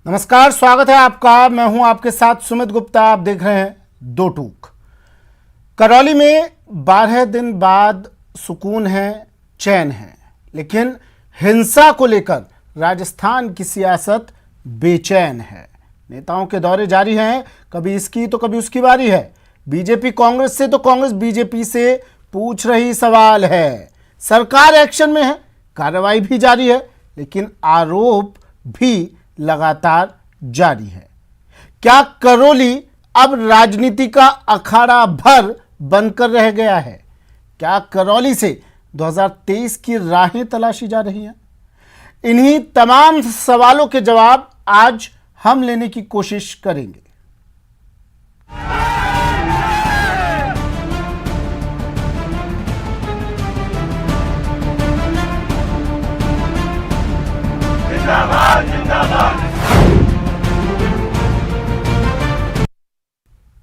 नमस्कार, स्वागत है आपका। मैं हूं आपके साथ सुमित गुप्ता। आप देख रहे हैं दो टूक। करौली में 12 दिन बाद सुकून है, चैन है, लेकिन हिंसा को लेकर राजस्थान की सियासत बेचैन है। नेताओं के दौरे जारी हैं, कभी इसकी तो कभी उसकी बारी है। बीजेपी कांग्रेस से तो कांग्रेस बीजेपी से पूछ रही सवाल है। सरकार एक्शन में है, कार्रवाई भी जारी है, लेकिन आरोप भी लगातार जारी है। क्या करौली अब राजनीति का अखाड़ा भर बनकर रह गया है? क्या करौली से 2023 की राहें तलाशी जा रही हैं? इन्हीं तमाम सवालों के जवाब आज हम लेने की कोशिश करेंगे। जिंदाबाद जिंदाबाद।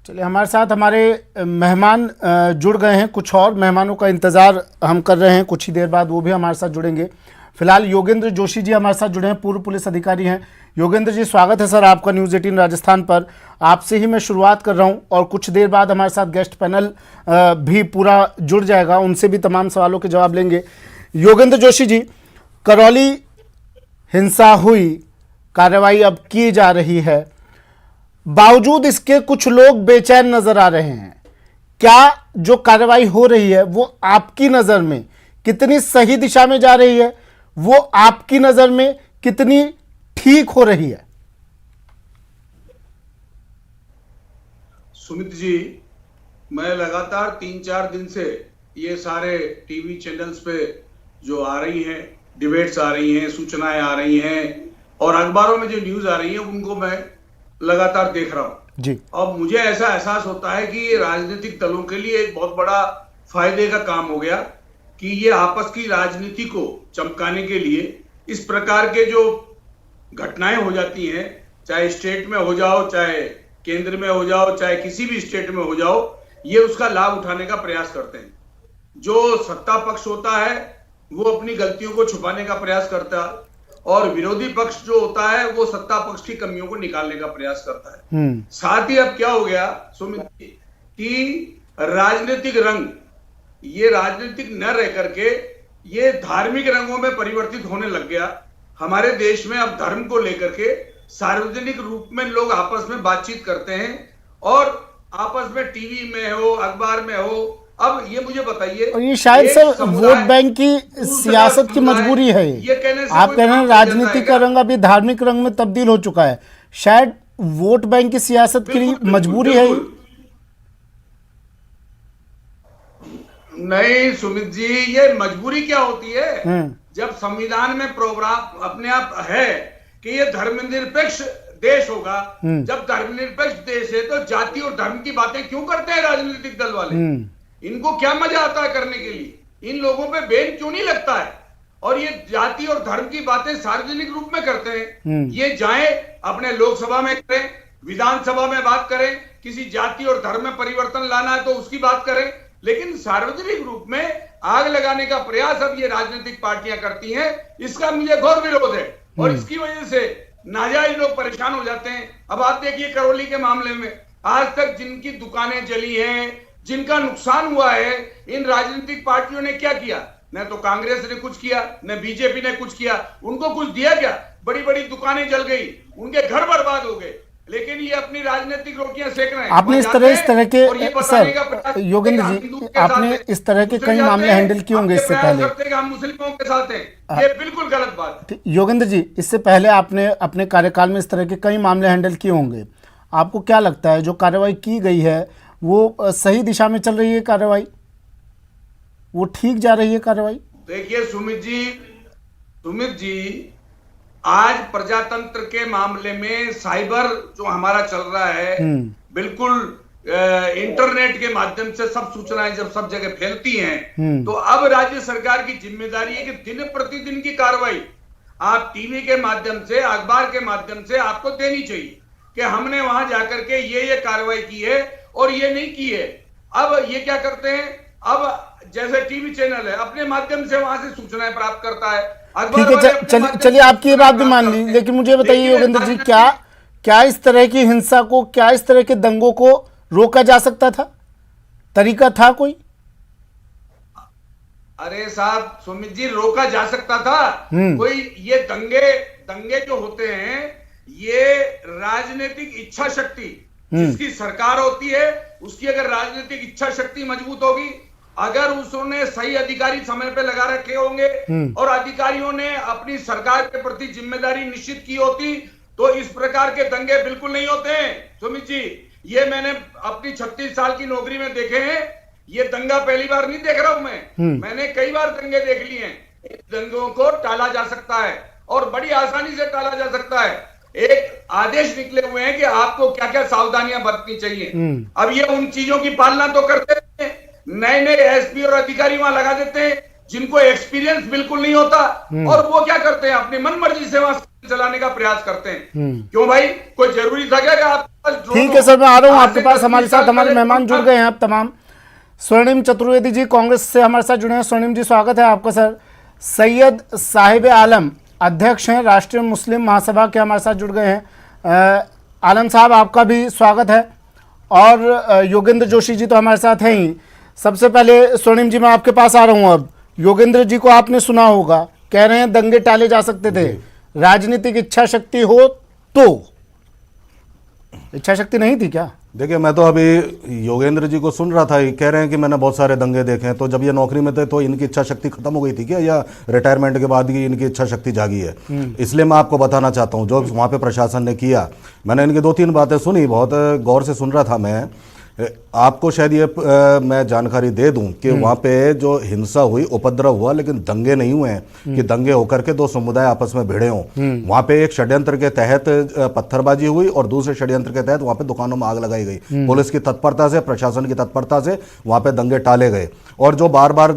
चलिए, हमारे साथ हमारे मेहमान जुड़ गए हैं। कुछ और मेहमानों का इंतज़ार हम कर रहे हैं, कुछ ही देर बाद वो भी हमारे साथ जुड़ेंगे। फिलहाल योगेंद्र जोशी जी हमारे साथ जुड़े हैं, पूर्व पुलिस अधिकारी हैं। योगेंद्र जी, स्वागत है सर आपका न्यूज़ 18 राजस्थान पर। आपसे ही मैं शुरुआत कर रहा हूं और कुछ देर बाद हमारे साथ गेस्ट पैनल भी पूरा जुड़ जाएगा, उनसे भी तमाम सवालों के जवाब लेंगे। योगेंद्र जोशी जी, करौली हिंसा हुई, कार्रवाई अब की जा रही है, बावजूद इसके कुछ लोग बेचैन नजर आ रहे हैं। क्या जो कार्रवाई हो रही है वो आपकी नजर में कितनी सही दिशा में जा रही है? वो आपकी नजर में कितनी ठीक हो रही है? सुमित जी, मैं लगातार 3-4 दिन से ये सारे टीवी चैनल्स पे जो आ रही हैं, डिबेट्स आ रही हैं, सूचनाएं आ रही हैं और अखबारों में जो न्यूज आ रही है उनको मैं लगातार देख रहा हूं जी। अब मुझे ऐसा एहसास होता है कि ये राजनीतिक दलों के लिए एक बहुत बड़ा फायदे का काम हो गया कि ये आपस की राजनीति को चमकाने के लिए इस प्रकार के जो घटनाएं हो जाती हैं, चाहे स्टेट में हो जाओ, चाहे केंद्र में हो जाओ, चाहे किसी भी स्टेट में हो जाओ, ये उसका लाभ उठाने का प्रयास करते हैं। जो सत्ता पक्ष होता है वो अपनी गलतियों को छुपाने का प्रयास करता है और विरोधी पक्ष जो होता है वो सत्ता पक्ष की कमियों को निकालने का प्रयास करता है। साथ ही अब क्या हो गया सुमित जी कि राजनीतिक रंग ये राजनीतिक न रह करके ये धार्मिक रंगों में परिवर्तित होने लग गया। हमारे देश में अब धर्म को लेकर के सार्वजनिक रूप में लोग आपस में बातचीत करते हैं और आपस में टीवी में हो, अखबार में हो। अब ये मुझे बताइए, और ये शायद सर वोट बैंक की सियासत की मजबूरी है। ये कहने से आप कह रहे हैं राजनीति का रंग अभी धार्मिक रंग में तब्दील हो चुका है, शायद वोट बैंक की सियासत की मजबूरी है। नहीं सुमित जी, ये मजबूरी क्या होती है? जब संविधान में प्रोग्राम अपने आप है कि ये धर्मनिरपेक्ष देश होगा, जब धर्मनिरपेक्ष देश है तो जाति और धर्म की बातें क्यों करते हैं राजनीतिक दल वाले? इनको क्या मजा आता है करने के लिए? इन लोगों पे बैन क्यों नहीं लगता है? और ये जाति और धर्म की बातें सार्वजनिक रूप में करते हैं। ये जाएं अपने लोकसभा में करें, विधानसभा में बात करें, किसी जाति और धर्म में परिवर्तन लाना है तो उसकी बात करें, लेकिन सार्वजनिक रूप में आग लगाने का प्रयास अब ये राजनीतिक पार्टियां करती हैं। इसका मुझे घोर विरोध है और इसकी वजह से नाजायज लोग परेशान हो जाते हैं। अब आप देखिए करौली के मामले में आज तक जिनकी दुकानें जली हैं, जिनका नुकसान हुआ है, इन राजनीतिक पार्टियों ने क्या किया? न तो कांग्रेस ने कुछ किया, न बीजेपी ने कुछ किया। उनको कुछ दिया क्या? बड़ी बड़ी दुकानें जल गई, उनके घर बर्बाद हो गए, लेकिन ये अपनी राजनीतिक रोटियां सेक रहे हैं। आपने इस तरह के सर योगेंद्र जी, आपने इस तरह के कई मामले हैंडल किए होंगे इससे पहले। हम मुस्लिमों के साथ हैं, ये बिल्कुल गलत बात है। योगेंद्र जी, इससे पहले आपने अपने कार्यकाल में इस तरह के कई मामले हैंडल किए होंगे। आपको क्या लगता है जो कार्रवाई की गई है वो सही दिशा में चल रही है? कार्रवाई वो ठीक जा रही है कार्रवाई? देखिए सुमित जी, आज प्रजातंत्र के मामले में साइबर जो हमारा चल रहा है, बिल्कुल इंटरनेट के माध्यम से सब सूचनाएं जब सब जगह फैलती हैं, तो अब राज्य सरकार की जिम्मेदारी है कि दिन प्रतिदिन की कार्रवाई आप टीवी के माध्यम से, अखबार के माध्यम से आपको देनी चाहिए कि हमने वहां जाकर के ये कार्रवाई की है और ये नहीं की है। अब ये क्या करते हैं, अब जैसे टीवी चैनल है अपने माध्यम से वहां से सूचनाएं प्राप्त करता है, ठीक है, चलिए आपकी ये बात भी मान ली, लेकिन मुझे बताइए योगेंद्र जी, क्या इस तरह की हिंसा को, क्या इस तरह के दंगों को रोका जा सकता था? तरीका था कोई? अरे साहब सुमित जी, रोका जा सकता था कोई? ये दंगे जो होते हैं, ये राजनीतिक इच्छा शक्ति, जिसकी सरकार होती है उसकी अगर राजनीतिक इच्छा शक्ति मजबूत होगी, अगर उसने सही अधिकारी समय पे लगा रखे होंगे और अधिकारियों ने अपनी सरकार के प्रति जिम्मेदारी निश्चित की होती, तो इस प्रकार के दंगे बिल्कुल नहीं होते हैं सुमित जी। ये मैंने अपनी 36 साल की नौकरी में देखे हैं। ये दंगा पहली बार नहीं देख रहा हूं मैंने कई बार दंगे देख लिए हैं। इन दंगों को टाला जा सकता है और बड़ी आसानी से टाला जा सकता है। एक आदेश निकले हुए हैं कि आपको क्या क्या सावधानियां बरतनी चाहिए। अब ये उन चीजों की पालना तो करते हैं, नए नए एसपी और अधिकारी वहां लगा देते हैं जिनको एक्सपीरियंस बिल्कुल नहीं होता, और वो क्या करते हैं, अपनी मनमर्जी से वहां चलाने का प्रयास करते हैं। क्यों भाई, कोई जरूरी था क्या कि आपके पास? ठीक है सर, मैं आ रहा हूं आपके पास। हमारे साथ हमारे मेहमान जुड़ गए हैं अब तमाम। स्वर्णिम चतुर्वेदी जी कांग्रेस से हमारे साथ जुड़े हैं। स्वर्णिम जी, स्वागत है आपका सर। सैयद साहिब आलम अध्यक्ष हैं राष्ट्रीय मुस्लिम महासभा के, हमारे साथ जुड़ गए हैं। आलम साहब, आपका भी स्वागत है। और योगेंद्र जोशी जी तो हमारे साथ हैं ही। सबसे पहले स्वर्णिम जी, मैं आपके पास आ रहा हूं। अब योगेंद्र जी को आपने सुना होगा, कह रहे हैं दंगे टाले जा सकते थे, राजनीतिक इच्छा शक्ति हो तो। इच्छा शक्ति नहीं थी क्या? देखिए, मैं तो अभी योगेंद्र जी को सुन रहा था, कह रहे हैं कि मैंने बहुत सारे दंगे देखे हैं। तो जब ये नौकरी में थे तो इनकी इच्छा शक्ति खत्म हो गई थी क्या, या रिटायरमेंट के बाद ही इनकी इच्छा शक्ति जागी है? इसलिए मैं आपको बताना चाहता हूँ जो वहाँ पे प्रशासन ने किया। मैंने इनकी 2-3 बातें सुनी, बहुत गौर से सुन रहा था मैं। आपको शायद ये मैं जानकारी दे दूं कि वहाँ पे जो हिंसा हुई, उपद्रव हुआ, लेकिन दंगे नहीं हुए हैं कि दंगे होकर के दो समुदाय आपस में भिड़े हों। वहाँ पे एक षड्यंत्र के तहत पत्थरबाजी हुई और दूसरे षड्यंत्र के तहत वहाँ पे दुकानों में आग लगाई गई। पुलिस की तत्परता से, प्रशासन की तत्परता से वहाँ पे दंगे टाले गए। और जो बार बार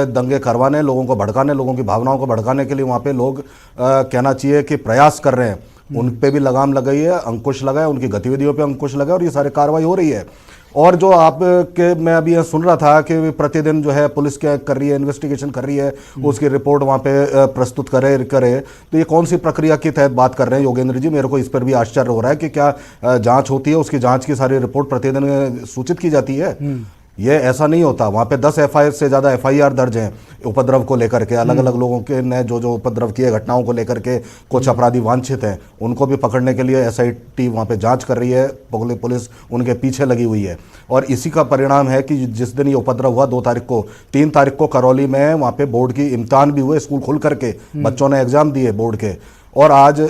दंगे करवाने, लोगों को भड़काने, लोगों की भावनाओं को भड़काने के लिए वहाँ पे लोग कहना चाहिए कि प्रयास कर रहे हैं, उन पे भी लगाम लगाई है, अंकुश लगाए, उनकी गतिविधियों पे अंकुश लगाए, और ये सारी कार्रवाई हो रही है। और जो आपके, मैं अभी यह सुन रहा था कि प्रतिदिन जो है पुलिस क्या कर रही है, इन्वेस्टिगेशन कर रही है, उसकी रिपोर्ट वहाँ पे प्रस्तुत करे, तो ये कौन सी प्रक्रिया के तहत बात कर रहे हैं योगेंद्र जी? मेरे को इस पर भी आश्चर्य हो रहा है कि क्या जांच होती है, उसकी जांच की सारी रिपोर्ट प्रतिदिन सूचित की जाती है? ये ऐसा नहीं होता। वहाँ पे 10 एफआईआर से ज़्यादा एफआईआर दर्ज हैं उपद्रव को लेकर के, अलग अलग लोगों के ने जो उपद्रव किए, घटनाओं को लेकर के कुछ अपराधी वांछित हैं, उनको भी पकड़ने के लिए एसआईटी वहाँ पे जांच कर रही है, पुलिस उनके पीछे लगी हुई है। और इसी का परिणाम है कि जिस दिन ये उपद्रव हुआ 2 तारीख को, 3 तारीख को करौली में वहाँ पे बोर्ड की इम्तिहान भी हुए, स्कूल खुल करके बच्चों ने एग्जाम दिए बोर्ड के। और आज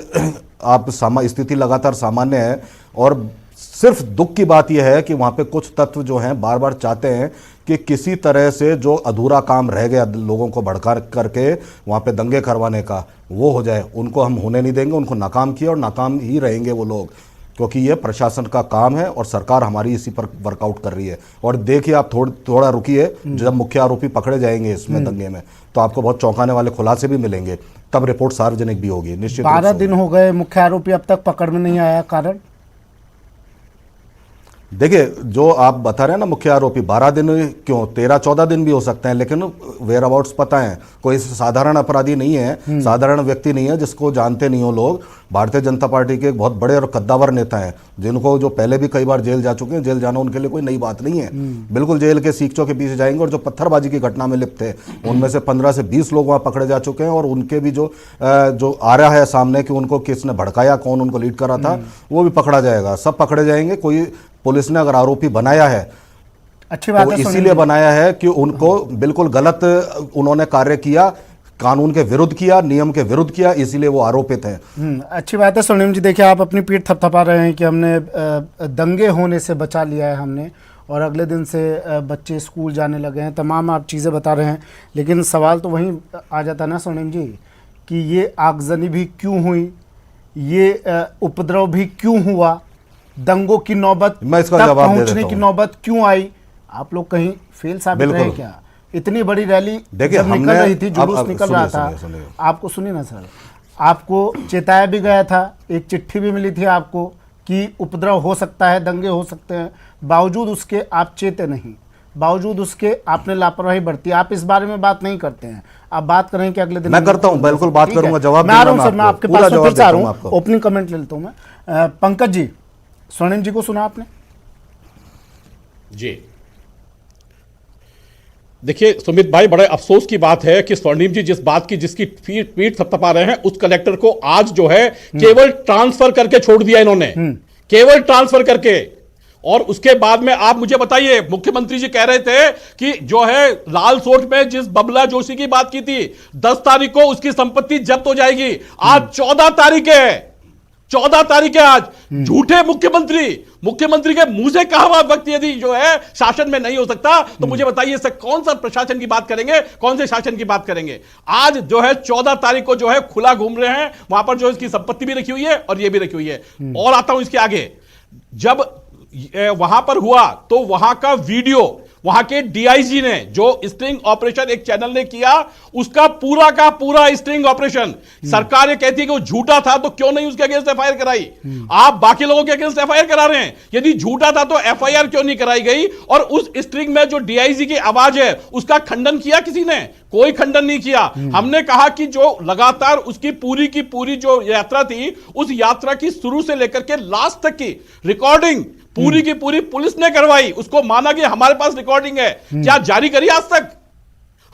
आप स्थिति लगातार सामान्य है। और सिर्फ दुख की बात यह है कि वहाँ पे कुछ तत्व जो हैं बार बार चाहते हैं कि किसी तरह से जो अधूरा काम रह गया लोगों को भड़का करके वहाँ पे दंगे करवाने का, वो हो जाए। उनको हम होने नहीं देंगे, उनको नाकाम किया और नाकाम ही रहेंगे वो लोग, क्योंकि ये प्रशासन का काम है और सरकार हमारी इसी पर वर्कआउट कर रही है। और देखिए, आप थोड़ा रुकिए, जब मुख्य आरोपी पकड़े जाएंगे इसमें दंगे में, तो आपको बहुत चौंकाने वाले खुलासे भी मिलेंगे, तब रिपोर्ट सार्वजनिक भी होगी निश्चित। 12 दिन हो गए, मुख्य आरोपी अब तक पकड़ में नहीं आया, कारण? देखिए, जो आप बता रहे हैं ना, मुख्य आरोपी 12 दिन क्यों, 13-14 दिन भी हो सकते हैं, लेकिन वेयर अबाउट्स पता है। कोई साधारण अपराधी नहीं है, साधारण व्यक्ति नहीं है जिसको जानते नहीं हो लोग। भारतीय जनता पार्टी के एक बहुत बड़े और कद्दावर नेता हैं, जिनको जो पहले भी कई बार जेल जा चुके हैं। जेल जाना उनके लिए कोई नई बात नहीं है, बिल्कुल जेल के सीखचों के पीछे जाएंगे। और जो पत्थरबाजी की घटना में लिप्त थे, उनमें से 15 से 20 लोग वहाँ पकड़े जा चुके हैं। और उनके भी जो आ रहा है सामने कि उनको किसने भड़काया, कौन उनको लीड कर रहा था, वो भी पकड़ा जाएगा, सब पकड़े जाएंगे। कोई पुलिस ने अगर आरोपी बनाया है, अच्छी बात तो है, इसीलिए बनाया है कि उनको बिल्कुल गलत उन्होंने कार्य किया, कानून के विरुद्ध किया, नियम के विरुद्ध किया, इसीलिए वो आरोपित हैं। अच्छी बात है स्वर्णिम जी। देखिए, आप अपनी पीठ थपथपा रहे हैं कि हमने दंगे होने से बचा लिया है हमने, और अगले दिन से बच्चे स्कूल जाने लगे हैं, तमाम आप चीज़ें बता रहे हैं। लेकिन सवाल तो वहीं आ जाता है ना स्वर्णिम जी, कि ये आगजनी भी क्यों हुई, ये उपद्रव भी क्यों हुआ, दंगों की नौबत तक पहुंचने की नौबत क्यों आई? आप लोग कहीं फेल साबित रहे क्या? इतनी बड़ी रैली जब निकल रही थी, जुलूस निकल रहा था, आपको सुनिए ना सर, आपको चेताया भी गया था, एक चिट्ठी भी मिली थी आपको कि उपद्रव हो सकता है, दंगे हो सकते हैं, बावजूद उसके आप चेते नहीं। बावजूद उसके आपने लापरवाही बरती। आप इस बारे में बात नहीं करते हैं, आप बात करें कि अगले दिन मैं करता हूं, बिल्कुल बात करूंगा, जवाब मैं आ रहा हूं सर, मैं आपको आपके पूरा पास में फिर जवाब से आ रहा देता हूं हूं, ओपनिंग कमेंट ले लेता हूं मैं। पंकज जी, स्वर्णिम जी को सुना आपने? जी देखिए सुमित भाई, बड़े अफसोस की बात है कि स्वर्णिम जी जिस बात की जिसकी पीठ थपथपा रहे हैं, उस कलेक्टर को आज जो है केवल ट्रांसफर करके छोड़ दिया इन्होंने, केवल ट्रांसफर करके। और उसके बाद में आप मुझे बताइए, मुख्यमंत्री जी कह रहे थे कि जो है लाल सोट में जिस बबला जोशी की बात की थी 10 तारीख को उसकी संपत्ति जब्त हो जाएगी। आज 14 तारीख है, 14 तारीख है आज। झूठे मुख्यमंत्री के मुंह से कहा हुआ व्यक्ति यदि जो है शासन में नहीं हो सकता, तो मुझे बताइए इससे कौन सा प्रशासन की बात करेंगे, कौन से शासन की बात करेंगे। आज जो है 14 तारीख को जो है खुला घूम रहे हैं, वहां पर जो इसकी संपत्ति भी रखी हुई है और ये भी रखी हुई है। और आता हूं इसके आगे, जब वहां पर हुआ तो वहां का वीडियो वहां के डीआईजी ने जो स्ट्रिंग ऑपरेशन एक चैनल ने किया, उसका पूरा का पूरा स्ट्रिंग ऑपरेशन, सरकार ये कहती है कि वो झूठा था तो क्यों नहीं उसके अगेंस्ट एफआईआर कराई। आप बाकी लोगों के अगेंस्ट एफआईआर करा रहे हैं, यदि झूठा था तो एफआईआर क्यों नहीं कराई गई। और उस स्ट्रिंग में जो डीआईजी की आवाज है उसका खंडन किया किसी ने? कोई खंडन नहीं किया। हमने कहा कि जो लगातार उसकी पूरी की पूरी जो यात्रा थी, उस यात्रा की शुरू से लेकर के लास्ट तक की रिकॉर्डिंग पूरी की पूरी पुलिस ने करवाई, उसको माना कि हमारे पास रिकॉर्डिंग है। क्या जारी करी आज तक?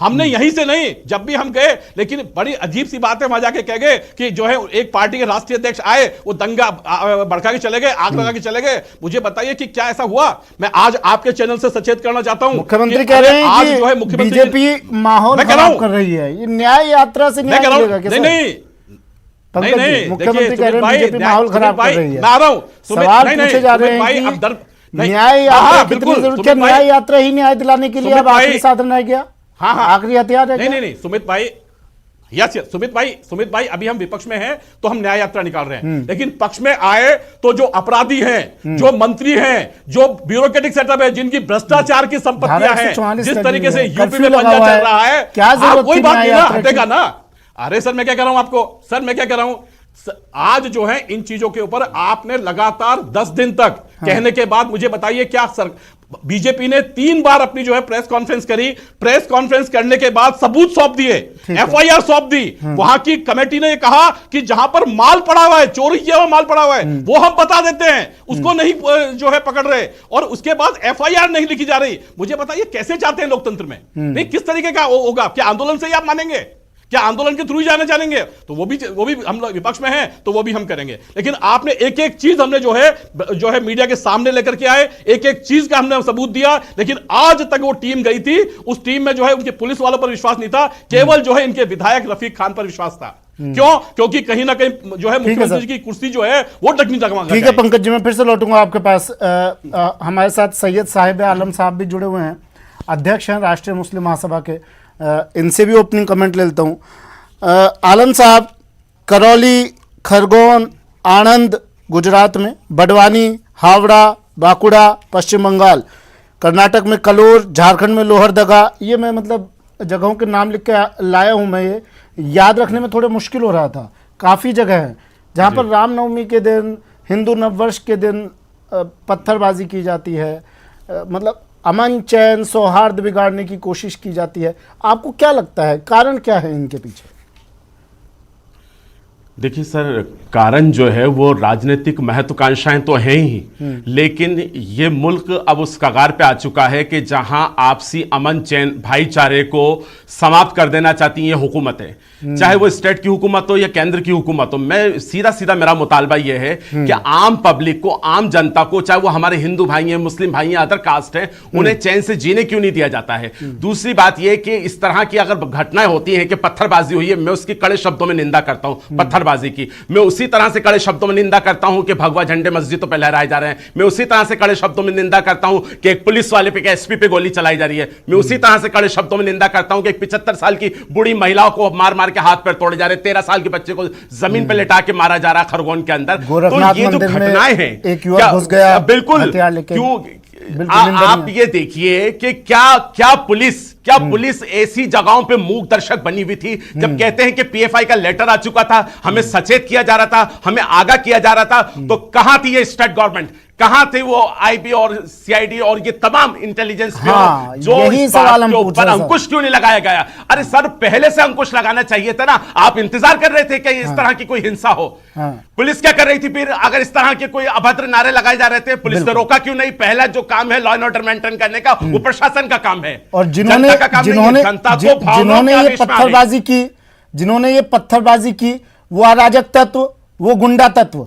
हमने यहीं से नहीं, जब भी हम गए, लेकिन बड़ी अजीब सी बात है, वहां जाके कह गए कि जो है एक पार्टी के राष्ट्रीय अध्यक्ष आए, वो दंगा भड़का के चले गए, आग लगा के चले गए। मुझे बताइए कि क्या ऐसा हुआ? मैं आज आपके चैनल से सचेत करना चाहता हूं, मुख्यमंत्री कह रहे हैं आज कि जो है मुख्यमंत्री बीजेपी माहौल खराब कर रही है, ये न्याय यात्रा से न्याय मिलेगा क्या? नहीं, मुख्यमंत्री कह रहे हैं बीजेपी माहौल खराब कर रही है। मैं आ रहा हूं, सवाल पूछे जा रहे हैं कि न्याय यात्रा कितनी जरूरत है? न्याय यात्रा ही न्याय दिलाने के लिए अब आखिरी साधन रह गया, आखिरी हथियार है। नहीं सुमित भाई, यस सुमित भाई, अभी हम विपक्ष में हैं तो हम न्याय यात्रा निकाल रहे हैं, लेकिन पक्ष में आए तो जो अपराधी हैं, जो मंत्री हैं, जो ब्यूरोक्रेटिक सेटअप है, जिनकी भ्रष्टाचार की संपत्तियां हैं, जिस तरीके से यूपी में पंजा चल रहा है, क्या कोई बात नहीं ना, हटेगा ना। अरे सर मैं क्या कह रहा हूं आपको, सर मैं क्या कह रहा हूं, आज जो है इन चीजों के ऊपर आपने लगातार 10 दिन तक कहने के बाद मुझे बताइए, क्या सर बीजेपी ने 3 बार अपनी जो है प्रेस कॉन्फ्रेंस करी, प्रेस कॉन्फ्रेंस करने के बाद सबूत सौंप दिए, एफआईआर सौंप दी। वहां की कमेटी ने कहा कि जहां पर माल पड़ा हुआ है, चोरी किया हुआ माल पड़ा हुआ है, वो हम बता देते हैं, उसको नहीं जो है पकड़ रहे, और उसके बाद एफआईआर नहीं लिखी जा रही। मुझे बताइए कैसे चाहते हैं लोकतंत्र में? नहीं, किस तरीके का होगा? क्या आंदोलन से ही आप मानेंगे? क्या आंदोलन के थ्रू ही जाने चाहेंगे? तो वो भी हम लोग विपक्ष में हैं तो वो भी हम करेंगे। लेकिन आपने एक एक चीज हमने जो है मीडिया के सामने लेकर के आए, एक एक चीज का हमने सबूत दिया, लेकिन आज तक वो टीम गई थी, उस टीम में जो है उनके पुलिस वालों पर विश्वास नहीं था, केवल जो है इनके विधायक रफीक खान पर विश्वास था। क्यों? क्योंकि कहीं ना कहीं जो है मुख्यमंत्री की कुर्सी जो है वो टकनी टकमा। ठीक है पंकज जी, मैं फिर से लौटूंगा आपके पास। हमारे साथ सैयद साहिब आलम साहब भी जुड़े हुए हैं, अध्यक्ष हैं राष्ट्रीय मुस्लिम महासभा के, इनसे भी ओपनिंग कमेंट ले लेता हूँ। आलम साहब, करौली, खरगोन, आणंद गुजरात में, बड़वानी, हावड़ा, बांकुड़ा पश्चिम बंगाल, कर्नाटक में कलोर, झारखंड में लोहरदगा, ये मैं मतलब जगहों के नाम लिख के लाया हूँ। मैं ये याद रखने में थोड़े मुश्किल हो रहा था। काफ़ी जगह है जहाँ पर रामनवमी के दिन, हिंदू नववर्ष के दिन पत्थरबाजी की जाती है, मतलब अमन चैन सौहार्द बिगाड़ने की कोशिश की जाती है। आपको क्या लगता है कारण क्या है इनके पीछे? देखिए सर, कारण जो है वो राजनीतिक महत्वाकांक्षाएं तो हैं ही, लेकिन ये मुल्क अब उस कगार पे आ चुका है कि जहां आपसी अमन चैन भाईचारे को समाप्त कर देना चाहती हैं हुकूमतें, चाहे वो स्टेट की हुकूमत हो या केंद्र की हुकूमत हो। मैं सीधा सीधा मेरा मुतालबा ये है कि आम पब्लिक को, आम जनता को, चाहे वो हमारे हिंदू भाई हैं, मुस्लिम भाई हैं, अदर कास्ट हैं, उन्हें चैन से जीने क्यों नहीं दिया जाता है। दूसरी बात यह कि इस तरह की अगर घटनाएं होती हैं कि पत्थरबाजी हुई है, मैं उसकी कड़े शब्दों में निंदा करता हूं पत्थरबाजी की। मैं उसी तरह से कड़े शब्दों में निंदा करता हूं कि भगवा झंडे मस्जिदों पर लहराए जा रहे हैं। मैं उसी तरह से कड़े शब्दों में निंदा करता हूं कि एक पुलिस वाले पे, एसपी पे गोली चलाई जा रही है। मैं उसी तरह से कड़े शब्दों में निंदा करता हूं कि एक 75 साल की बूढ़ी महिलाओं को मार मार के हाथ पैर तोड़े जा रहे, 13 साल के बच्चे को जमीन पे लिटा के मारा जा रहा है खरगोन के अंदर। तो ये जो घटनाएं हैं, एक युवक घुस गया बिल्कुल, क्यों आप ये देखिए कि क्या पुलिस क्या पुलिस ऐसी जगहों पे मूक दर्शक बनी हुई थी जब कहते हैं कि पीएफआई का लेटर आ चुका था, हमें सचेत किया जा रहा था, हमें आगाह किया जा रहा था, तो कहां थी ये स्टेट गवर्नमेंट, कहां थे वो आईबी और सीआईडी और ये तमाम इंटेलिजेंस हाँ, जो यही इस सवाल बात हम के पूछ ऊपर रहे हैं, अंकुश क्यों नहीं लगाया गया? अरे सर, पहले से अंकुश लगाना चाहिए था ना। आप इंतजार कर रहे थे कि इस तरह की कोई हिंसा हो। पुलिस क्या कर रही थी फिर? अगर इस तरह के कोई अभद्र नारे लगाए जा रहे थे, पुलिस ने रोका क्यों नहीं? पहला जो काम है लॉ एंड ऑर्डर मेंटेन करने का, वो प्रशासन का काम है। और जिन्होंने ये पत्थरबाजी की वो अराजक तत्व, वो गुंडा तत्व,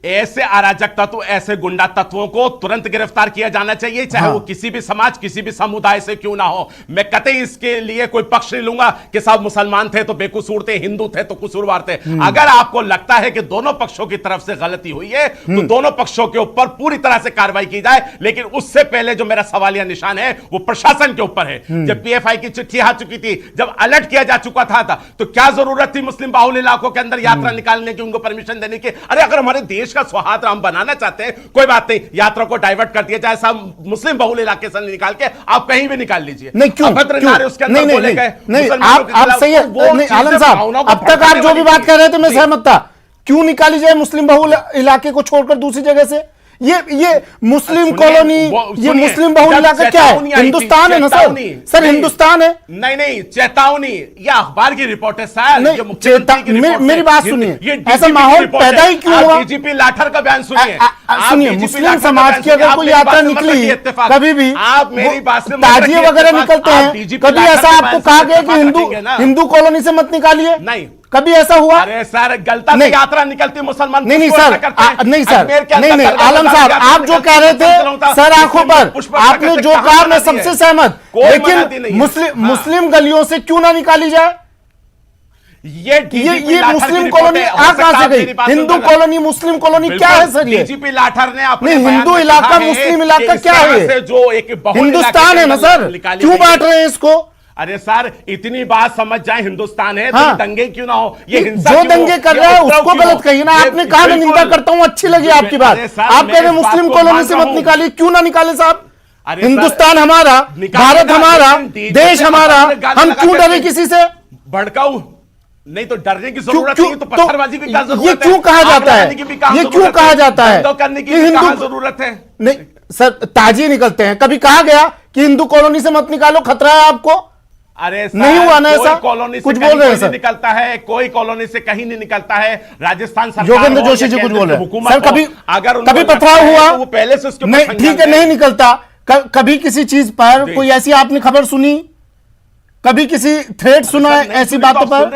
ऐसे अराजक तत्व, ऐसे गुंडा तत्वों को तुरंत गिरफ्तार किया जाना चाहिए, चाहे वो किसी भी समाज, किसी भी समुदाय से क्यों ना हो। मैं कतई इसके लिए कोई पक्ष नहीं लूंगा कि सब मुसलमान थे तो बेकसूर थे, हिंदू थे तो कसूरवार थे। अगर आपको लगता है कि दोनों पक्षों की तरफ से गलती हुई है तो दोनों पक्षों के ऊपर पूरी तरह से कार्रवाई की जाए, लेकिन उससे पहले जो मेरा सवालिया निशान है वो प्रशासन के ऊपर है। जब पीएफआई की चिट्ठी आ चुकी थी, जब अलर्ट किया जा चुका था, तो क्या जरूरत थी मुस्लिम बाहुल इलाकों के अंदर यात्रा निकालने की, उनको परमिशन देने की? अरे अगर हमारे देश का सौहार्द हम बनाना चाहते हैं, कोई बात नहीं, यात्रा को डाइवर्ट कर दिया जाए, सब मुस्लिम बहुल इलाके से निकाल के आप कहीं भी निकाल लीजिए। नहीं, क्यों? उसके अंदर बोले गए नहीं, आप सही है। नहीं आलम साहब, अब तक आप जो भी बात कर रहे थे मैं सहमत था। क्यों निकाली जाए मुस्लिम बहुल इलाके को छोड़कर दूसरी जगह से? ये मुस्लिम कॉलोनी, ये मुस्लिम बहुल इलाका क्या है? हिंदुस्तान है ना सर? सर हिंदुस्तान है। नहीं, चेतावनी, ये अखबार की रिपोर्ट है सर। मेरी बात सुनिए, ऐसा माहौल पैदा ही क्यों हुआ? डीजीपी लाठर का बयान सुनिए। सुनिए, मुस्लिम समाज की अगर कोई यात्रा निकली कभी भी, आप मेरी बात से ताजिए वगैरह निकलते हैं, कभी ऐसा आपको कहा गया कि हिंदू कॉलोनी से मत निकालिए? नहीं, कभी ऐसा हुआ? अरे सर, गलता से यात्रा निकलती मुसलमान नहीं सर, नहीं आलम साहब, आप जो कह रहे थे सर आंखों पर, आपने जो कहा मैं सबसे सहमत, लेकिन मुस्लिम गलियों से क्यों ना निकाली जाए? ये मुस्लिम कॉलोनी आ कहां से गई? हिंदू कॉलोनी, मुस्लिम कॉलोनी क्या है सर? ये डीजीपी लाठर ने अपने हिंदू इलाका, मुस्लिम इलाका क्या है? जो एक हिंदुस्तान है ना सर, क्यों बांट रहे हैं इसको? अरे सर, इतनी बात समझ जाए, हिंदुस्तान है, हाँ। तो दंगे क्यों ना हो? ये हिंसा जो दंगे कर रहा है उसको गलत कहिए ना। आपने कहा मैं निंदा करता हूं, अच्छी लगी आपकी बात। आप कह रहे मुस्लिम कॉलोनी से मत निकालिए, क्यों ना निकाले साहब? हिंदुस्तान हमारा, भारत हमारा, देश हमारा, हम क्यों डरे किसी से? भड़काऊ नहीं तो डरने की जरूरत नहीं, तो पत्थरबाजी की क्या जरूरत है? ये क्यों कहा जाता है? ये क्यों कहा जाता है करने की कहां जरूरत है? नहीं सर, ताजिए निकलते हैं, कभी कहा गया कि हिंदू कॉलोनी से मत निकालो, खतरा है आपको? अरे नहीं हुआ ना ऐसा? कॉलोनी कुछ बोल रहे हैं सर? निकलता है, कोई कॉलोनी से कहीं नहीं निकलता है। राजस्थान सरकार, योगेंद्र जोशी जी कुछ बोल रहे हैं सर, कभी पथराव हुआ? वो पहले से उसके नहीं, ठीक है, नहीं निकलता। कभी किसी चीज पर कोई ऐसी आपने खबर सुनी? कभी किसी थ्रेट सुना है ऐसी बातों पर?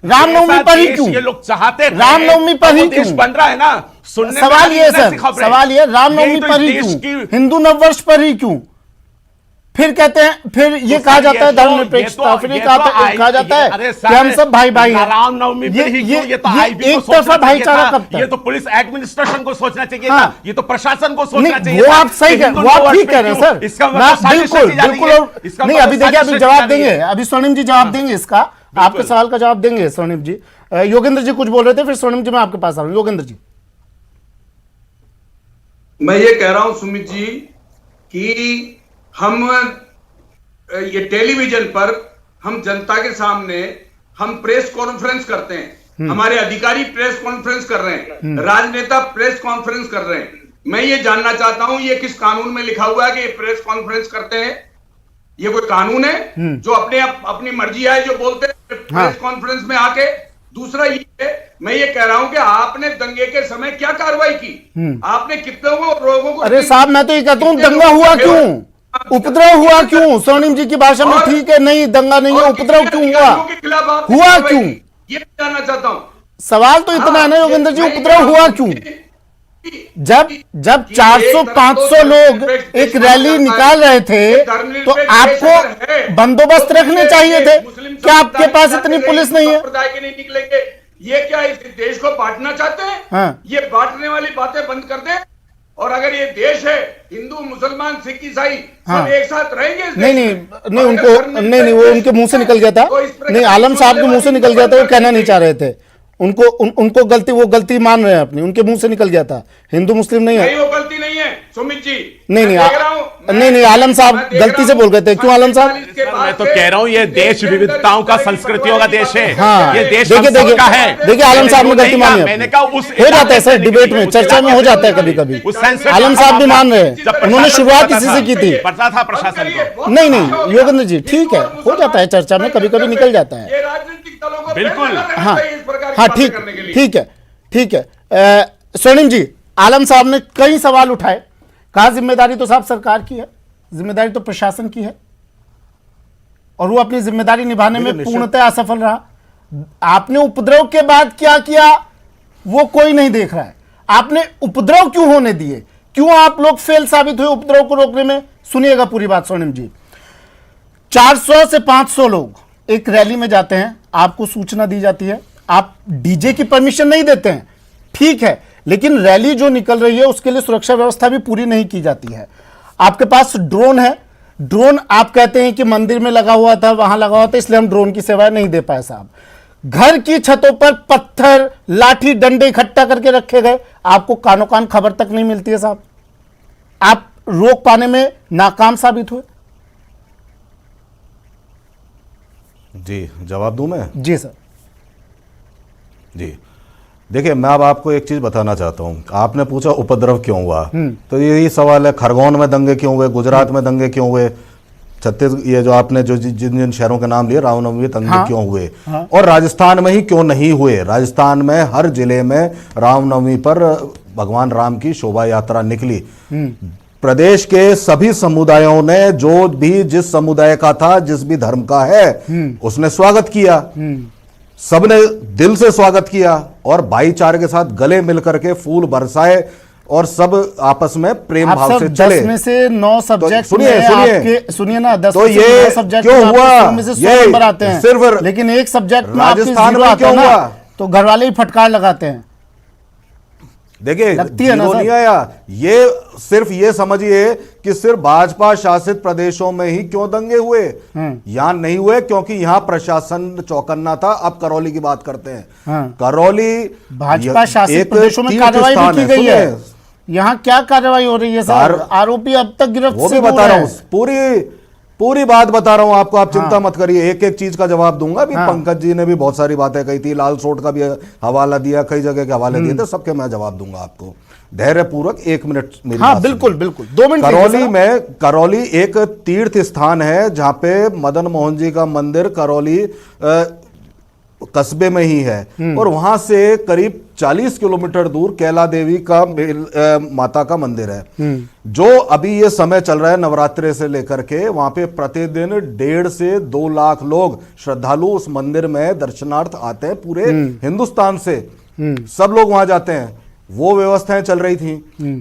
रामनवमी पर ही क्यों? ये लोग चाहते, रामनवमी पर ही क्यों बन रहा है ना? सुनने सवाल ये सर, सवाल ये रामनवमी पर ही क्यों, हिंदू नववर्ष पर ही क्यों? फिर कहते हैं, फिर ये कहा जाता है धर्मनिरपेक्षता, फिर ये कहा जाता है कि हम सब भाई भाई हैं। रामनवमी पे ही क्यों? ये तो आईबी को एक तरफा भाईचारा कब तक? ये तो पुलिस एडमिनिस्ट्रेशन को सोचना चाहिए था, ये तो प्रशासन को सोचना चाहिए। वो आप सही कह, वो आप ठीक कह रहे हैं सर, बिल्कुल। नहीं अभी देखिए, अभी जवाब देंगे, अभी स्वर्णिम जी जवाब देंगे इसका, आपके सवाल का जवाब देंगे स्वर्णिम जी। योगेंद्र जी कुछ बोल रहे थे, फिर स्वर्णिम जी मैं आपके पास आ रहा हूं। योगेंद्र जी, मैं ये कह रहा हूं सुमित जी कि हम ये टेलीविजन पर हम जनता के सामने हम प्रेस कॉन्फ्रेंस करते हैं, हमारे अधिकारी प्रेस कॉन्फ्रेंस कर रहे हैं, राजनेता प्रेस कॉन्फ्रेंस कर रहे हैं। मैं ये जानना चाहता हूं ये किस कानून में लिखा हुआ है कि ये प्रेस कॉन्फ्रेंस करते हैं? ये कोई कानून है जो अपनी मर्जी है जो बोलते हैं प्रेस कॉन्फ्रेंस में आके? दूसरा ये, मैं ये कह रहा हूं कि आपने दंगे के समय क्या कार्रवाई की? आपने कितने लोगों को? अरे साहब, मैं तो ये कहता हूं दंगा हुआ क्यों, उपद्रव हुआ क्यों? स्वर्णिम जी की भाषा में ठीक है, नहीं दंगा नहीं है, उपद्रव क्यों हुआ क्यों? ये जानना चाहता हूं। सवाल तो इतना है ना योगेंद्र जी, उपद्रव हुआ क्यों? जब 400-500 लोग एक रैली निकाल रहे थे तो आपको बंदोबस्त रखने चाहिए थे, क्या आपके पास इतनी पुलिस नहीं है? नहीं निकलेंगे, ये क्या इस देश को बांटना चाहते हैं? हाँ। ये बांटने वाली बातें बंद कर दें, और अगर ये देश है हिंदू मुसलमान सिख ईसाई सब एक साथ रहेंगे। नहीं उनको नहीं वो उनके मुंह से निकल गया था। नहीं, आलम साहब के मुंह से निकल गया था, वो कहना नहीं चाह रहे थे। उनको गलती, वो गलती मान रहे हैं अपनी, उनके मुंह से निकल गया था, हिंदू मुस्लिम नहीं है। नहीं, वो गलती नहीं है सुमित जी। नहीं, आलम साहब गलती से बोल गए थे। क्यों आलम साहब? मैं तो कह रहा हूँ ये देश विविधताओं का, संस्कृतियों का देश है। हाँ, ये देश देखिए का है। देखिए आलम साहब ने गलती मानी है। मैंने कहा उस हो जाता है सर, डिबेट में, चर्चा में हो जाता है कभी कभी। आलम साहब भी मान रहे हैं, उन्होंने शुरुआत इसी से की थी। पता था प्रशासन को। नहीं योगेंद्र जी, ठीक है, हो जाता है चर्चा में, कभी कभी निकल जाता है। ये राजनीतिक दलों को बिल्कुल। हाँ ठीक है। स्वर्णिम जी, आलम साहब ने कई सवाल उठाए, कहा जिम्मेदारी तो साहब सरकार की है, जिम्मेदारी तो प्रशासन की है, और वो अपनी जिम्मेदारी निभाने में पूर्णतः असफल रहा। आपने उपद्रव के बाद क्या किया वो कोई नहीं देख रहा है। आपने उपद्रव क्यों होने दिए, क्यों आप लोग फेल साबित हुए उपद्रव को रोकने में? सुनिएगा पूरी बात स्वर्णिम जी। 400 से 500 लोग एक रैली में जाते हैं, आपको सूचना दी जाती है, आप डीजे की परमिशन नहीं देते हैं, ठीक है, लेकिन रैली जो निकल रही है उसके लिए सुरक्षा व्यवस्था भी पूरी नहीं की जाती है। आपके पास ड्रोन है, ड्रोन आप कहते हैं कि मंदिर में लगा हुआ था, वहां लगा हुआ था, इसलिए हम ड्रोन की सेवाएं नहीं दे पाए साहब। घर की छतों पर पत्थर, लाठी, डंडे इकट्ठा करके रखे गए, आपको कानो कान खबर तक नहीं मिलती है साहब। आप रोक पाने में नाकाम साबित हुए। जी, जवाब दूं मैं? जी सर। जी देखिए, मैं अब आपको एक चीज बताना चाहता हूं। आपने पूछा उपद्रव क्यों हुआ, तो यही सवाल है, खरगोन में दंगे क्यों हुए, गुजरात में दंगे क्यों हुए, ये जो आपने जो जिन जिन शहरों के नाम लिए, रामनवमी दंगे क्यों हुए, और राजस्थान में ही क्यों नहीं हुए? राजस्थान में हर जिले में रामनवमी पर भगवान राम की शोभा यात्रा निकली। प्रदेश के सभी समुदायों ने, जो भी जिस समुदाय का था, जिस भी धर्म का है, उसने स्वागत किया, सबने दिल से स्वागत किया, और भाईचारे के साथ गले मिलकर के फूल बरसाए, और सब आपस में प्रेम भाव से चले। 10 में से 9 सब्जेक्ट सुनिए ना, 10 तो ये सब्जेक्ट क्यों हुआ? में से 100 नंबर आते हैं, सिर्फ लेकिन एक सब्जेक्ट में राजस्थान में क्यों हुआ? तो घर वाले ही फटकार लगाते हैं। देखिए, लगती है ना नहीं आया, ये सिर्फ ये समझिए कि सिर्फ भाजपा शासित प्रदेशों में ही क्यों दंगे हुए, यहां नहीं हुए, क्योंकि यहां प्रशासन चौकन्ना था। अब करौली की बात करते हैं। करौली भाजपा शासित प्रदेशों में कार्रवाई भी की गई है, यहां क्या कार्रवाई हो रही है सर? आरोपी अब तक गिरफ्त वो भी बता रहा हूं, पूरी बात बता रहा हूं आपको, आप चिंता मत करिए, एक एक चीज का जवाब दूंगा। अभी पंकज जी ने भी बहुत सारी बातें कही थी, लाल सोट का भी हवाला दिया, कई जगह के हवाले दिए थे, सबके मैं जवाब दूंगा आपको धैर्य पूर्वक। 1 मिनट मेरी बात बिल्कुल 2 मिनट। करौली एक तीर्थ स्थान है, जहां पे मदन मोहन जी का मंदिर करौली कस्बे में ही है, और वहां से करीब 40 किलोमीटर दूर कैला देवी का माता का मंदिर है, जो अभी ये समय चल रहा है नवरात्रे से लेकर के, वहां पे प्रतिदिन 1.5 से 2 लाख लोग श्रद्धालु उस मंदिर में दर्शनार्थ आते हैं। पूरे हिंदुस्तान से सब लोग वहां जाते हैं। वो व्यवस्थाएं चल रही थी।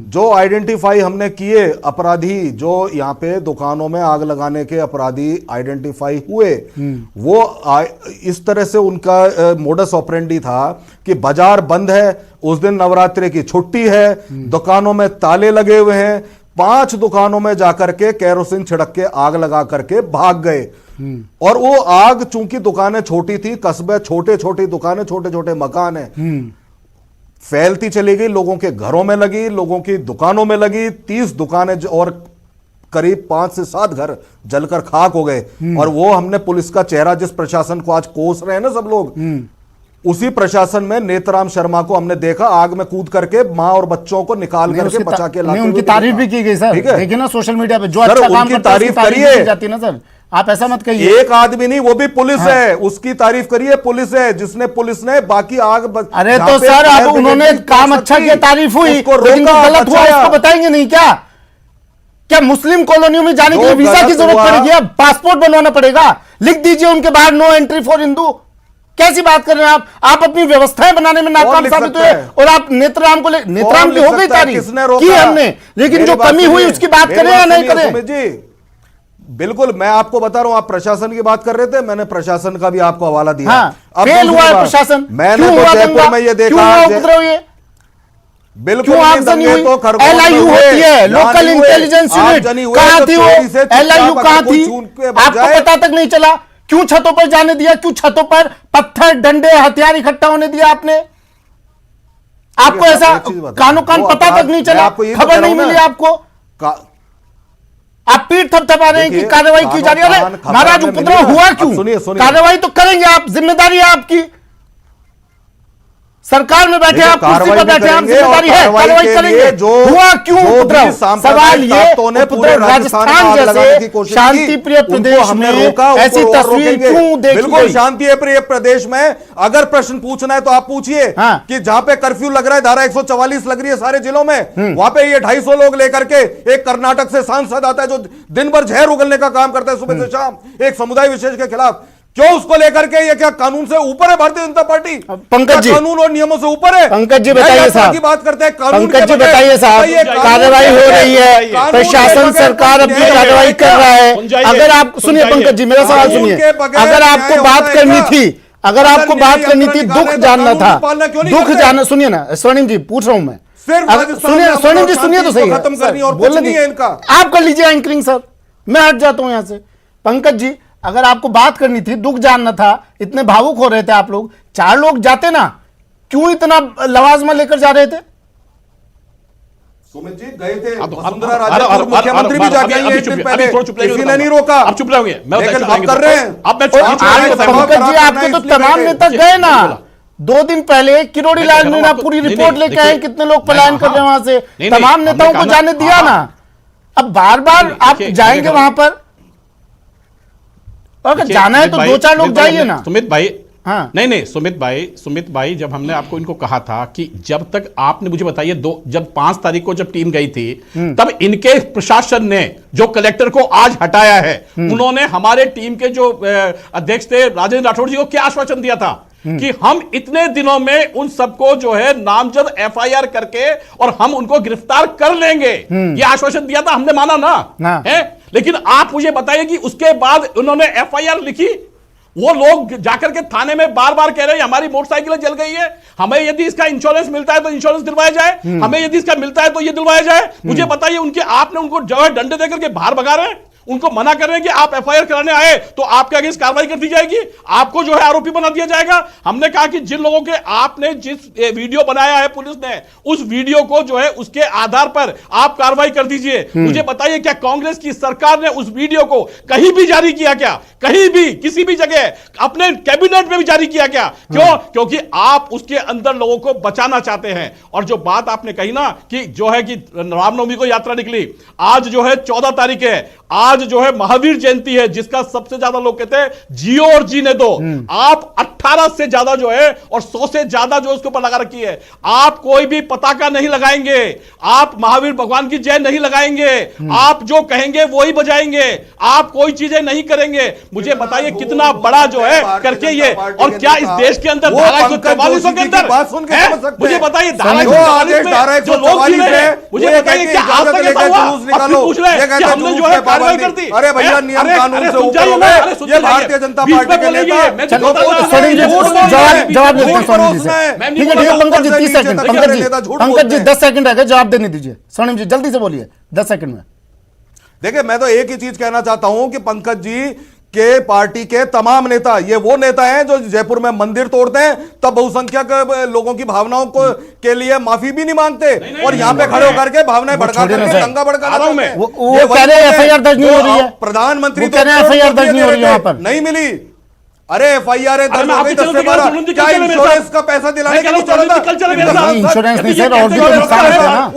जो आइडेंटिफाई हमने किए अपराधी, जो यहाँ पे दुकानों में आग लगाने के अपराधी आइडेंटिफाई हुए, वो इस तरह से उनका मोडस ऑपरेंडी था कि बाजार बंद है, उस दिन नवरात्रि की छुट्टी है, दुकानों में ताले लगे हुए हैं, 5 दुकानों में जाकर के केरोसिन छिड़क के आग लगा करके भाग गए। और वो आग, चूंकि दुकानें छोटी थी, कस्बे छोटे छोटी दुकानें, छोटे छोटे मकान है, फैलती चली गई, लोगों के घरों में लगी, लोगों की दुकानों में लगी। 30 दुकानें और करीब 5 से 7 घर जलकर खाक हो गए। और वो हमने पुलिस का चेहरा, जिस प्रशासन को आज कोस रहे हैं ना सब लोग, उसी प्रशासन में नेतराम शर्मा को हमने देखा आग में कूद करके मां और बच्चों को निकाल करके बचा के लाते हुए। उनकी तारीफ भी की गई सर, ठीक है, देखिए ना सोशल मीडिया पे, जो अच्छा काम करता है उसकी तारीफ करिए जाती है ना सर, आप ऐसा मत कहिए। एक आदमी नहीं, वो भी पुलिस है, उसकी तारीफ करिए। पुलिस है जिसने, पुलिस ने बाकी आग अरे तो सर अब उन्होंने काम अच्छा किया, तारीफ हुई, लेकिन गलत हुआ उसको बताएंगे नहीं क्या? क्या मुस्लिम कॉलोनियों में जाने के लिए वीजा की जरूरत पड़ेगी? अब पासपोर्ट बनवाना पड़ेगा? लिख दीजिए उनके बाहर नो एंट्री फॉर हिंदू। कैसी बात कर रहे हैं आप अपनी व्यवस्थाएं बनाने में नाकाम साबित हुए, और आप नेतराम को नेतराम की हो गई तारीफ की हमने, लेकिन जो कमी हुई उसकी बात करें या नहीं करें? बिल्कुल, मैं आपको बता रहा हूं, आप प्रशासन की बात कर रहे थे, मैंने प्रशासन का भी आपको हवाला दिया। हाँ, फेल हुआ है प्रशासन। मैंने तो जयपुर में ये देखा, बिल्कुल LIU होती है, लोकल इंटेलिजेंस यूनिट, कहां थी वो? LIU कहां थी? आपको पता तक नहीं चला? क्यों छतों पर जाने दिया? क्यों छतों पर पत्थर, डंडे, हथियार इकट्ठा होने दिया आपने? आपको ऐसा कानो कान पता तक नहीं चला, खबर नहीं मिली आपको? आप पीठ थपथपा रहे हैं कि कार्रवाई की जा रही है। महाराज उपद्रव हुआ क्यों? कार्रवाई तो करेंगे आप, जिम्मेदारी है आपकी। सरकार में बैठे आप, कुर्सी पर बैठे आप, जिम्मेदारी है, कार्रवाई करेंगे। हुआ क्यों उपद्रव? सवाल ये, उपद्रव राजस्थान जैसे शांति प्रिय प्रदेश में ऐसी तस्वीर क्यों देखी? बिल्कुल शांति प्रिय प्रदेश में अगर प्रश्न पूछना है तो आप पूछिए कि जहां पे कर्फ्यू लग रहा है, धारा 144 लग रही है सारे जिलों में, वहां पे ये 250 लोग लेकर के एक कर्नाटक से सांसद आता है जो दिन भर जहर उगलने का काम करता है सुबह से शाम एक समुदाय विशेष के खिलाफ। क्यों उसको लेकर के ये क्या कानून से ऊपर है भारतीय जनता पार्टी? पंकज जी, कानून और नियमों से ऊपर है? पंकज जी बताइए साहब, की बात करते हैं कानून। पंकज जी बताइए साहब, कार्रवाई हो रही है, प्रशासन सरकार अपनी कार्रवाई कर रहा है। अगर आप सुनिए पंकज जी, मेरा सवाल सुनिए, अगर आपको बात करनी थी, अगर आपको बात करनी थी, दुख जानना था, दुख जानना, सुनिए ना स्वर्णिम जी, पूछ रहा हूं मैं, सुनिए स्वर्णिम जी, सुनिए तो सही है, खत्म करनी और बोलने नहीं है इनका। आप कर लीजिए एंकरिंग सर, मैं हट जाता हूं यहां से। पंकज जी, अगर आपको बात करनी थी, दुख जानना था, इतने भावुक हो रहे थे आप लोग, 4 लोग जाते ना, क्यों इतना लवाजमा लेकर जा रहे थे? सुमित जी गए थे वसुंधरा राजे, मुख्यमंत्री भी जाके आई है एक दिन पहले, किसी ने नहीं रोका। आप चुप रहोगे, लेकिन बात कर रहे हैं। पंकज जी, आपके तो तमाम नेता गए ना 2 दिन पहले, किरोड़ी लाल मीणा पूरी रिपोर्ट लेके आए, कितने लोग पलायन कर रहे हैं वहां से, तमाम नेताओं को जाने दिया ना। अब बार बार आप जाएंगे वहां पर? अगर जाना है तो 2-4 लोग जाइए ना। सुमित भाई, हाँ नहीं सुमित भाई, जब हमने आपको इनको कहा था कि जब तक आपने मुझे बताइए, जब 5 तारीख को जब टीम गई थी, तब इनके प्रशासन ने जो कलेक्टर को आज हटाया है, उन्होंने हमारे टीम के जो अध्यक्ष थे राजेंद्र राठौड़ जी को क्या आश्वासन दिया था कि हम इतने दिनों में उन सबको जो है नामजद FIR करके और हम उनको गिरफ्तार कर लेंगे, ये आश्वासन दिया था, हमने माना ना है। लेकिन आप मुझे बताइए कि उसके बाद उन्होंने FIR लिखी, वो लोग जाकर के थाने में बार बार कह रहे हैं हमारी मोटरसाइकिलें जल गई है, हमें यदि इसका इंश्योरेंस मिलता है तो इंश्योरेंस दिलवाया जाए, हमें यदि इसका मिलता है तो ये दिलवाया जाए। मुझे बताइए, उनके आपने उनको जो है डंडे देकर के बाहर भगा रहे हैं, उनको मना कर रहे हैं कि आप FIR कराने आए तो आपके अगेंस्ट कार्रवाई कर दी जाएगी, आपको जो है आरोपी बना दिया जाएगा। हमने कहा कि जिन लोगों के आपने जिस वीडियो बनाया है पुलिस ने, उस वीडियो को जो है उसके आधार पर आप कार्रवाई कर दीजिए। मुझे बताइए, क्या कांग्रेस की सरकार ने उस वीडियो को कहीं भी जारी किया क्या? कहीं भी, किसी भी जगह, अपने कैबिनेट में भी जारी किया क्या? क्यों? क्योंकि आप उसके अंदर लोगों को बचाना चाहते हैं। और जो बात आपने कही ना कि जो है कि रामनवमी को यात्रा निकली, आज जो है 14 तारीख है, आज जो है महावीर जयंती है, जिसका सबसे ज्यादा लोग कहते हैं जियो और जीने दो। आप 18 से ज्यादा जो है और 100 से ज्यादा जो उसके ऊपर लगा रखी है, आप कोई भी पताका नहीं लगाएंगे, आप महावीर भगवान की जय नहीं लगाएंगे, आप जो कहेंगे वो ही बजाएंगे, आप कोई चीजें नहीं करेंगे। मुझे बताइए कितना बड़ा जो है करके ये, और क्या इस देश के अंदर धारा 144 के अंदर, मुझे बताइए धारा 144 जो लोग जी रहे हैं, मुझे बताइए क्या आज तक ऐसा हुआ? और फिर पूछ रहे हैं कि हमने जो है कार्रवाई कर दी। अरे भैया, नियम कानून से ऊपर हो गए ये भारतीय जनता पार्टी के नेता। जवाब देते हैं स्वर्णिम जी से। ठीक है पंकज जी, 30 सेकंड, पंकज जी 10 सेकंड रह गए, जवाब देने दीजिए। स्वर्णिम जी जल्दी से बोलिए 10 सेकंड में। देखिए, मैं तो एक ही चीज कहना चाहता हूं कि पंकज जी के पार्टी के तमाम नेता, ये वो नेता हैं जो जयपुर में मंदिर तोड़ते हैं, तब बहुसंख्यक लोगों की भावनाओं को के लिए माफी भी नहीं मांगते, और यहाँ पे खड़े होकर के भावनाएं भड़का करके दंगा भड़काना चाहते हैं। वो कह रहे हैं FIR दर्ज नहीं हो रही है, प्रधानमंत्री कह रहे हैं FIR दर्ज नहीं हो रही है, वहां पर नहीं मिली। अरे FIR दर्ज हो गई, 10 से 12 क्या इंश्योरेंस का पैसा दिलाने के लिए चला था? इंश्योरेंस नहीं सर, और भी तो नुकसान है ना,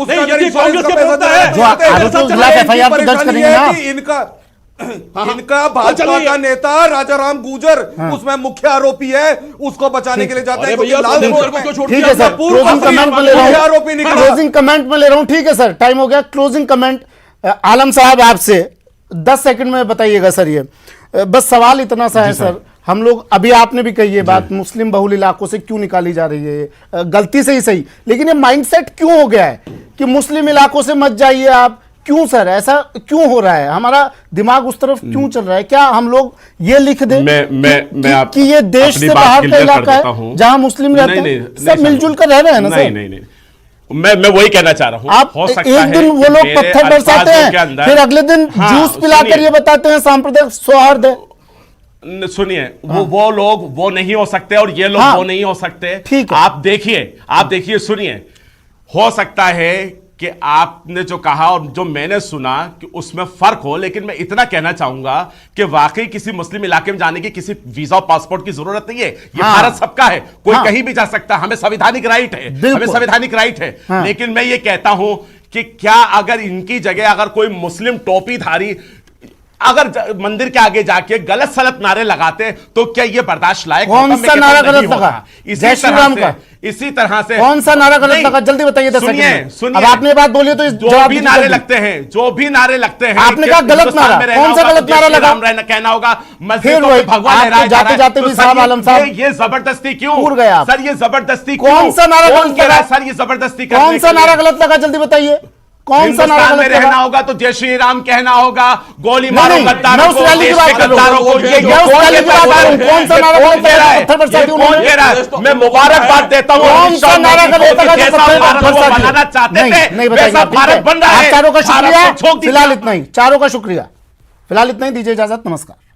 जो आरोपियों के खिलाफ FIR तो दर्ज करेंगे ना। इनका भाजपा का नेता राजाराम गुर्जर उसमें मुख्य आरोपी है, उसको बचाने के लिए जाते हैं। ठीक है सर, क्लोजिंग कमेंट में ले रहा हूं, क्लोजिंग कमेंट में ले रहा हूं। ठीक है सर, टाइम हो गया, क्लोजिंग कमेंट आलम साहब आपसे 10 सेकंड में बताइएगा सर। ये बस सवाल इतना सा है सर, हम लोग अभी आपने भी कही है बात, मुस्लिम बहुल इलाकों से क्यों निकाली जा रही है, गलती से ही सही, लेकिन ये माइंडसेट क्यों हो गया है कि मुस्लिम इलाकों से मत जाइए आप? क्यों सर, ऐसा क्यों हो रहा है? हमारा दिमाग उस तरफ क्यों चल रहा है? क्या हम लोग ये लिख दें कि ये देश से बाहर का इलाका है जहां मुस्लिम रहते हैं, सब मिलजुल कर रह रहे हैं ना सर? नहीं, मैं वही कहना चाह रहा हूं। आप हो सकता एक दिन वो लोग पत्थर बरसाते हैं, फिर अगले दिन जूस पिलाकर ये बताते हैं सांप्रदायिक सौहार्द है। सुनिए, वो लोग वो नहीं हो सकते और ये लोग हाँ, वो नहीं हो सकते। ठीक है। आप देखिए, सुनिए, हो सकता है कि आपने जो कहा और जो मैंने सुना कि उसमें फर्क हो, लेकिन मैं इतना कहना चाहूंगा कि वाकई किसी मुस्लिम इलाके में जाने की किसी वीजा और पासपोर्ट की जरूरत नहीं है। ये हाँ, भारत सबका है, कोई हाँ, कहीं भी जा सकता है, हमें संवैधानिक राइट है, हमें संवैधानिक राइट है। हाँ, लेकिन मैं ये कहता हूं कि क्या अगर इनकी जगह अगर कोई मुस्लिम टोपीधारी अगर मंदिर के आगे जाके गलत सलत नारे लगाते तो क्या ये बर्दाश्त लायक कौन होता? मैं सा कहता नारा हूं गलत नहीं लगा? होता। जय श्री राम का इसी तरह से कौन सा नारा गलत नहीं, लगा? जल्दी बताइए। 10 सुनिए, सेकंड में। सुनिए, अब आपने ये बात बोली तो इस जो जवाब भी दीजिए नारे जल्दी। लगते हैं, जो भी नारे लगते हैं, आपने कहा गलत हिंदुस्तान नारा, में रहना कौन सा होगा गलत तो नारा जय श्री लगा? राम रहना कहना होगा, फिर मस्जिदों वही, में भगवा आप लहराया जा रहा है। जाते-जाते तो भी सर साहब ये- आलम साहब ये जबरदस्ती क्यों? पूर गए आप। सर ये जबरदस्ती कौन क्यों? सा नारा कौन गलत कह रहा है लगा? सर ये जबरदस्ती कौन करने सा के लिए? नारा गलत लगा? जल्दी बताइए। कौन सा नारा हिंदुस्तान में गलत रहना लगा? होगा तो जय श्री राम कहना होगा, गोली नहीं, मारो नहीं, गद्दारों मैं उस को, रैली की देश बात के कर रहा हूं। गद्दारों को। ये उस रैली की बात कर रहा हूं। कौन सा नारा गलत लगा? पत्थर बरसाती उन्होंने। कौन कह रहा है? मैं मुबारकबाद देता हूं कौन सा नारा गलत लगा? जैसा भारत वो बनाना चाहते थे नहीं वैसा बताइए। भारत बन रहा है। आप चारों का भारत शुक्रिया। को छोड़ दीजिए। फिलहाल इतना ही, चारों का शुक्रिया। फिलहाल इतना ही, दीजिए इजाजत, नमस्कार।